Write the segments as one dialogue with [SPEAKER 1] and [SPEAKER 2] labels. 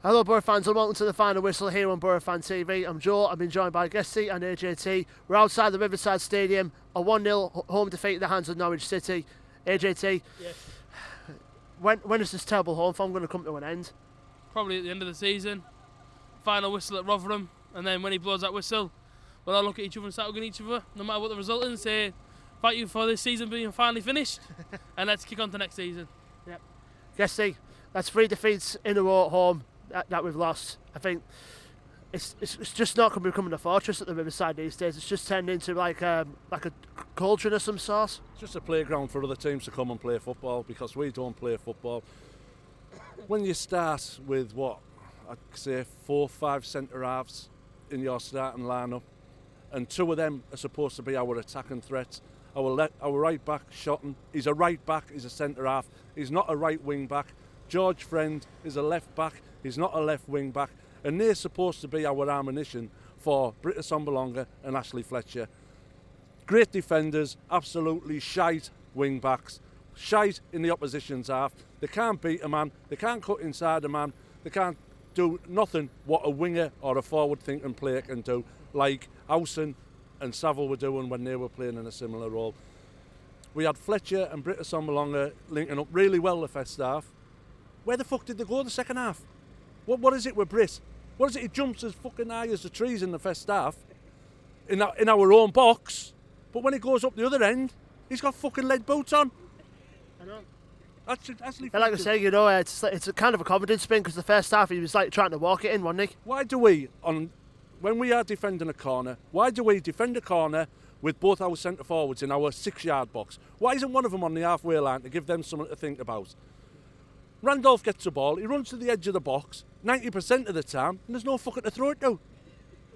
[SPEAKER 1] Hello Boro fans and welcome to the final whistle here on Boro Fan TV. I'm Joe, I'm being joined by Guesty and AJT. We're outside the Riverside Stadium, a 1-0 home defeat at the hands of Norwich City. AJT,
[SPEAKER 2] yes.
[SPEAKER 1] when is this terrible home form going to come to an end?
[SPEAKER 2] Probably at the end of the season. Final whistle at Rotherham, and then when he blows that whistle, we'll all look at each other and start hugging each other, no matter what the result is, and say, thank you for this season being finally finished, and let's kick on to next season.
[SPEAKER 1] Yep. Guesty, that's 3 defeats in a row at home that we've lost. I think it's just not becoming a fortress at the Riverside these days. It's just turned into like a cauldron of some sort.
[SPEAKER 3] It's just a playground for other teams to come and play football because we don't play football. When you start with what I'd say 4 or 5 centre halves in your starting lineup, and 2 of them are supposed to be our attacking threats. Our right back, Shotton, he's a right back, he's a centre half. He's not a right wing back. George Friend is a left back. He's not a left wing back, and they're supposed to be our ammunition for Britta Sombalonga and Ashley Fletcher. Great defenders, absolutely shite wing backs, shite in the opposition's half. They can't beat a man, they can't cut inside a man, they can't do nothing what a winger or a forward-thinking player can do, like Howson and Saville were doing when they were playing in a similar role. We had Fletcher and Britta Sombalonga linking up really well the first half. Where the fuck did they go the second half? What is it with Britt? What is it? He jumps as fucking high as the trees in the first half, in our own box, but when he goes up the other end, he's got fucking lead boots on.
[SPEAKER 1] I know.
[SPEAKER 3] Actually,
[SPEAKER 1] like I say, you know, it's a kind of a confidence spin because the first half he was like trying to walk it in, wasn't he?
[SPEAKER 3] Why do we, when we are defending a corner, why do we defend a corner with both our centre forwards in our 6-yard box? Why isn't one of them on the halfway line to give them something to think about? Randolph gets the ball, he runs to the edge of the box 90% of the time, and there's no fucking to throw it to.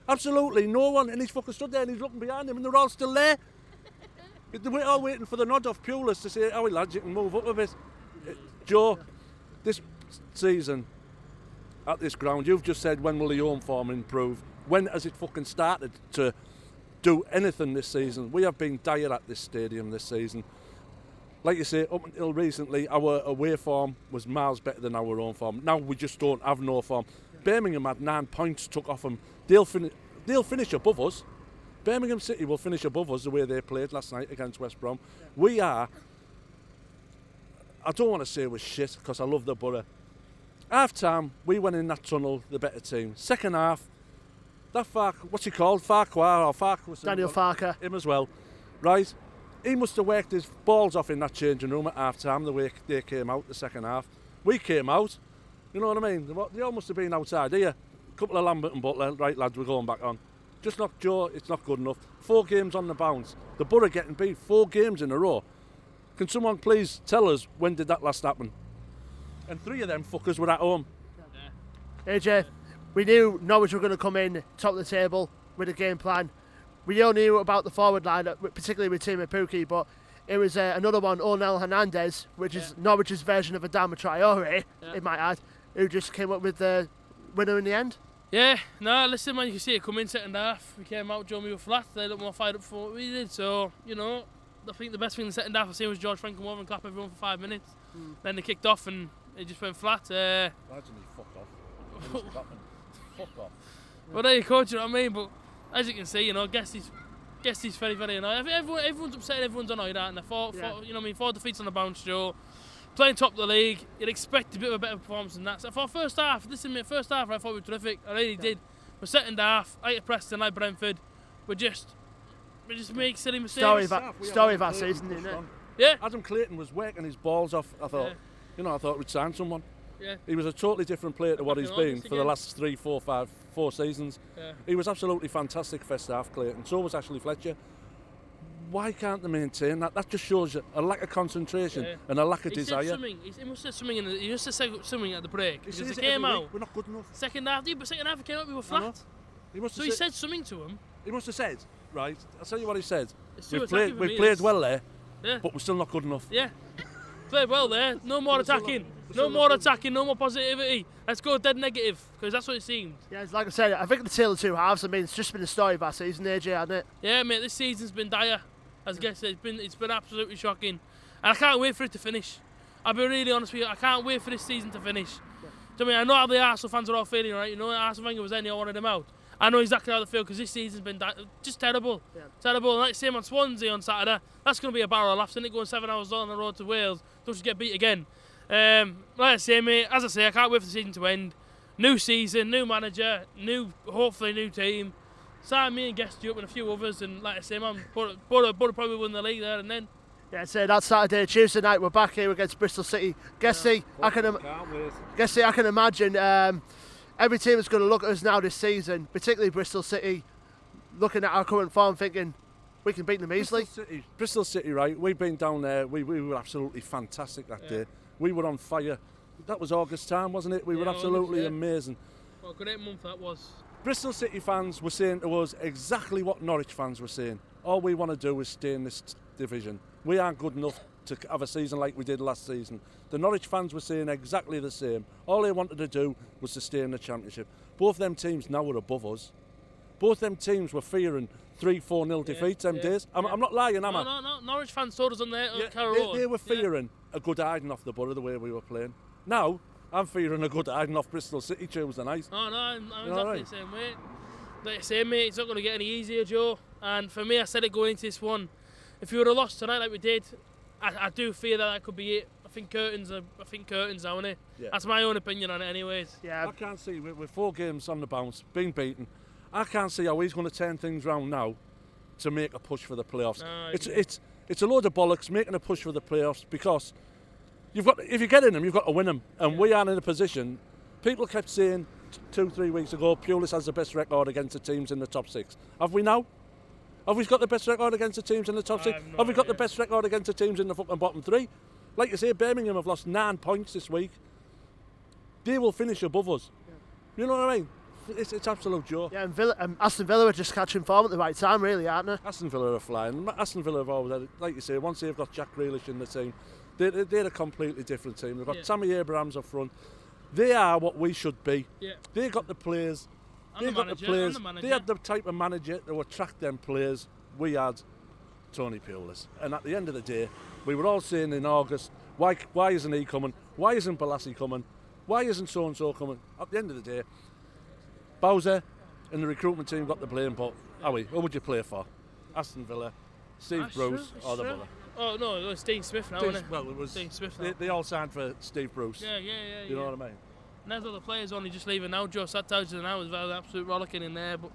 [SPEAKER 3] Absolutely no one, and he's fucking stood there and he's looking behind him and they're all still there. We're all waiting for the nod off Pulis to say, oh lads, you can move up a bit. Joe, this season at this ground, you've just said when will the home form improve? When has it fucking started to do anything this season? We have been dire at this stadium this season. Like you say, up until recently, our away form was miles better than our own form. Now we just don't have no form. Birmingham had 9 points took off them. They'll finish above us. Birmingham City will finish above us the way they played last night against West Brom. We are, I don't want to say we're shit because I love the Borough. Half time, we went in that tunnel, the better team. Second half, that what's he called? Farquhar.
[SPEAKER 1] Daniel Farker.
[SPEAKER 3] Him as well. Right? He must have worked his balls off in that changing room at half time the way they came out the second half. We came out, you know what I mean? They all must have been outside here. A couple of Lambert and Butler, right lads, we're going back on. Just not Joe, it's not good enough. 4 games on the bounce. The Borough getting beat 4 games in a row. Can someone please tell us when did that last happen? And 3 of them fuckers were at home.
[SPEAKER 1] Yeah. AJ, we knew Norwich were going to come in top of the table with a game plan. We all knew about the forward line, particularly with Timo Pukki, but it was another one, Onel Hernandez, which is Norwich's version of Adama Traore, it might add, who just came up with the winner in the end.
[SPEAKER 2] Yeah, no, listen man, you can see it coming second half. We came out, Joe, we were flat, they looked more fired up for what we did, so, you know, I think the best thing in the second half I seen was George Frank come over and clap everyone for 5 minutes. Then they kicked off and it just went flat.
[SPEAKER 3] Imagine he fucked off. Fuck off.
[SPEAKER 2] Well, there you go, do you know what I mean? But as you can see, you know, Guesty's very, very annoyed. I think everyone's upset, everyone's annoyed, aren't they? You know what I mean, 4 defeats on the bounce, Joe. Playing top of the league, you'd expect a bit of a better performance than that. So for first half, listen mate, first half I thought we were terrific, I really did. But second half, like Preston, like Brentford, we just make silly mistakes.
[SPEAKER 1] Story of that season, isn't it?
[SPEAKER 2] Yeah.
[SPEAKER 3] Adam Clayton was working his balls off, I thought. You know, I thought we'd sign someone.
[SPEAKER 2] Yeah.
[SPEAKER 3] He was a totally different player to what he's been for the last 3, 4, 5, 4 seasons.
[SPEAKER 2] Yeah.
[SPEAKER 3] He was absolutely fantastic first half, Clayton. So was Ashley Fletcher. Why can't they maintain that? That just shows a lack of concentration and a lack of desire.
[SPEAKER 2] He must have something. He must have said something at the break.
[SPEAKER 3] He
[SPEAKER 2] because came out.
[SPEAKER 3] We're not good enough.
[SPEAKER 2] Second half, but second half he came out. We were flat. He said something to him.
[SPEAKER 3] He must have said, right? I'll tell you what he said.
[SPEAKER 2] We've
[SPEAKER 3] played well there, but we're still not good enough.
[SPEAKER 2] Yeah, played well there. No more attacking. No more attacking. No more positivity. Let's go dead negative because that's what it seemed.
[SPEAKER 1] Yeah, like I said, I think the tale of 2 halves. I mean, it's just been a story of that season, AJ, hasn't it?
[SPEAKER 2] Yeah, mate. This season's been dire. As I guess it's been absolutely shocking, and I can't wait for it to finish. I'll be really honest with you, I can't wait for this season to finish. I mean, I know how the Arsenal fans are all feeling, right? You know, Arsene Wenger was there and they all wanted him out. I know exactly how they feel because this season's been just terrible. Yeah. Terrible. And like same on Swansea on Saturday, that's going to be a barrel of laughs, isn't it? Going 7 hours on the road to Wales, don't you get beat again. Like I say, mate, as I say, I can't wait for the season to end. New season, new manager, hopefully new team. Sign me and Guesty up and a few others, and like I say, man, Boro probably win the league there and then.
[SPEAKER 1] Yeah, so that's Saturday, Tuesday night. We're back here against Bristol City. Guesty, yeah. I can imagine every team is going to look at us now this season, particularly Bristol City, looking at our current form, thinking we can beat them easily.
[SPEAKER 3] Bristol City, right? We've been down there. We were absolutely fantastic that day. We were on fire. That was August time, wasn't it? We were absolutely amazing.
[SPEAKER 2] Well, good 8 month that was.
[SPEAKER 3] Bristol City fans were saying to us exactly what Norwich fans were saying. All we want to do is stay in this division. We aren't good enough to have a season like we did last season. The Norwich fans were saying exactly the same. All they wanted to do was to stay in the Championship. Both them teams now are above us. Both them teams were fearing 3-4-0 defeats them days. I'm not lying, am I?
[SPEAKER 2] No. Norwich fans told us on there.
[SPEAKER 3] They were fearing a good hiding off the Boro the way we were playing. Now, I'm fearing a good hiding off Bristol City Tuesday night.
[SPEAKER 2] Oh no, I'm exactly the same way. Like I say, mate, it's not going to get any easier, Joe. And for me, I said it going into this one. If we would have lost tonight like we did, I do fear that could be it. I think curtains now, innit? Yeah. That's my own opinion on it anyways.
[SPEAKER 3] Yeah. I can't see, with 4 games on the bounce, being beaten, I can't see how he's going to turn things round now to make a push for the playoffs. No, it's a load of bollocks making a push for the playoffs because if you get in them, you've got to win them. And we aren't in a position. People kept saying 2-3 weeks ago, Pulis has the best record against the teams in the top 6. Have we now? Have we got the best record against the teams in the top 6? Have we got the best record against the teams in the fucking bottom 3? Like you say, Birmingham have lost 9 points this week. They will finish above us. You know what I mean? It's absolute joke.
[SPEAKER 1] Yeah, and Aston Villa are just catching form at the right time, really, aren't they?
[SPEAKER 3] Aston Villa are flying. Aston Villa have always had, like you say, once they've got Jack Grealish in the team, they're a completely different team. They've got Tammy Abrahams up front. They are what we should be. Yeah. They've got the players. They had the type of manager to attract them players. We had Tony Pulis. And at the end of the day, we were all saying in August, why isn't he coming? Why isn't Balassi coming? Why isn't so-and-so coming? At the end of the day, Bowser and the recruitment team got the blame, but who would you play for? Aston Villa, Steve Bruce, or the Villa?
[SPEAKER 2] Oh, no, it was Dean Smith now, isn't it?
[SPEAKER 3] Well, it was
[SPEAKER 2] Dean Smith now.
[SPEAKER 3] They all signed for Steve Bruce.
[SPEAKER 2] Yeah.
[SPEAKER 3] You know what I mean?
[SPEAKER 2] And there's other players only just leaving now. Joe Sattouch now is very absolute rollicking in there, but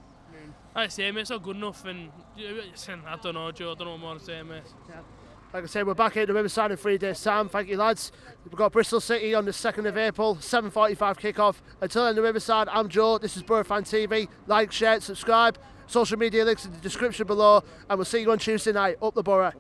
[SPEAKER 2] I say, mate, it's not good enough. And I don't know, Joe. I don't know what more to say, mate. Yeah.
[SPEAKER 1] Like I said, we're back here at the Riverside in 3 days' time. Thank you, lads. We've got Bristol City on the 2nd of April, 7:45 kick-off. Until then, the Riverside, I'm Joe. This is Boro Fan TV. Like, share, subscribe. Social media links in the description below. And we'll see you on Tuesday night. Up the Boro.